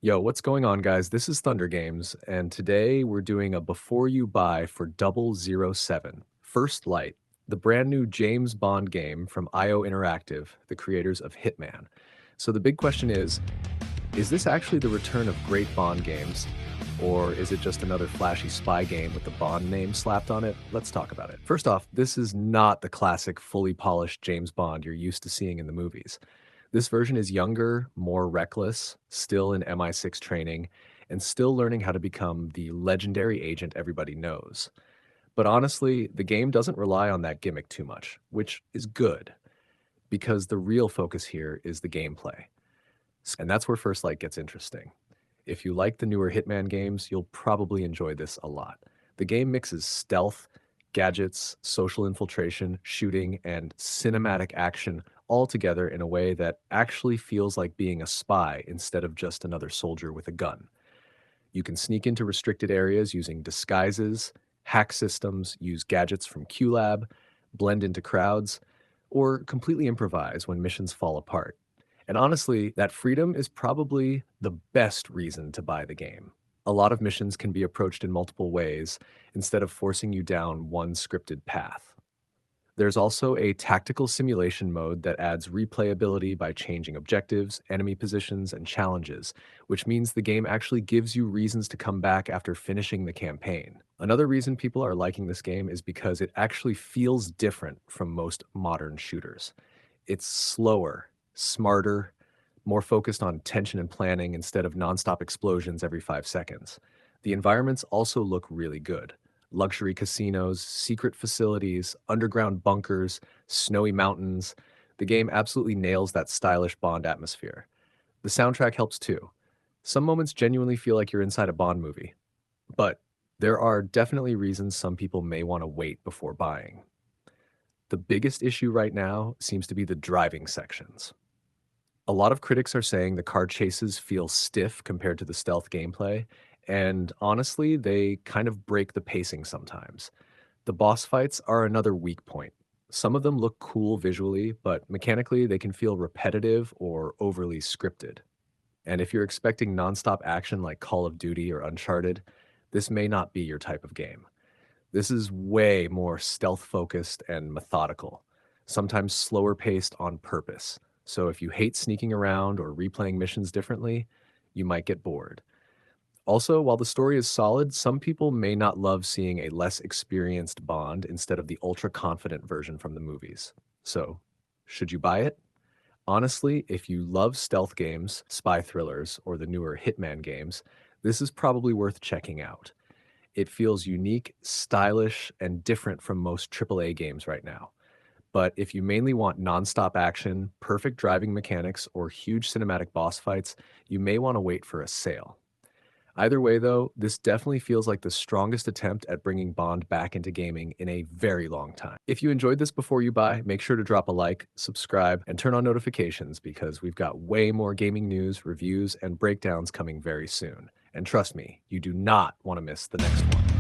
Yo, what's going on, guys? This is Thunder Games, and today we're doing a before you buy for 007 First Light, the brand new James Bond game from IO Interactive, the creators of Hitman. So the big question is this actually the return of great Bond games, or is it just another flashy spy game with the Bond name slapped on it? Let's talk about it. First off, this is not the classic, fully polished James Bond you're used to seeing in the movies. This version is younger, more reckless, still in MI6 training, and still learning how to become the legendary agent everybody knows. But honestly, the game doesn't rely on that gimmick too much, which is good, because the real focus here is the gameplay. And that's where First Light gets interesting. If you like the newer Hitman games, you'll probably enjoy this a lot. The game mixes stealth, gadgets, social infiltration, shooting, and cinematic action all together in a way that actually feels like being a spy instead of just another soldier with a gun. You can sneak into restricted areas using disguises, hack systems, use gadgets from QLab, blend into crowds, or completely improvise when missions fall apart. And honestly, that freedom is probably the best reason to buy the game. A lot of missions can be approached in multiple ways instead of forcing you down one scripted path. There's also a tactical simulation mode that adds replayability by changing objectives, enemy positions, and challenges, which means the game actually gives you reasons to come back after finishing the campaign. Another reason people are liking this game is because it actually feels different from most modern shooters. It's slower, smarter, more focused on tension and planning instead of nonstop explosions every 5 seconds. The environments also look really good. Luxury casinos, secret facilities, underground bunkers, snowy mountains. The game absolutely nails that stylish Bond atmosphere. The soundtrack helps too. Some moments genuinely feel like you're inside a Bond movie. But there are definitely reasons some people may want to wait before buying. The biggest issue right now seems to be the driving sections. A lot of critics are saying the car chases feel stiff compared to the stealth gameplay, and honestly, they kind of break the pacing sometimes. The boss fights are another weak point. Some of them look cool visually, but mechanically they can feel repetitive or overly scripted. And if you're expecting nonstop action like Call of Duty or Uncharted, this may not be your type of game. This is way more stealth focused and methodical, sometimes slower paced on purpose. So if you hate sneaking around or replaying missions differently, you might get bored. Also, while the story is solid, some people may not love seeing a less experienced Bond instead of the ultra confident version from the movies. So, should you buy it? Honestly, if you love stealth games, spy thrillers, or the newer Hitman games, this is probably worth checking out. It feels unique, stylish, and different from most AAA games right now. But if you mainly want nonstop action, perfect driving mechanics, or huge cinematic boss fights, you may want to wait for a sale. Either way, though, this definitely feels like the strongest attempt at bringing Bond back into gaming in a very long time. If you enjoyed this before you buy, make sure to drop a like, subscribe, and turn on notifications because we've got way more gaming news, reviews, and breakdowns coming very soon. And trust me, you do not want to miss the next one.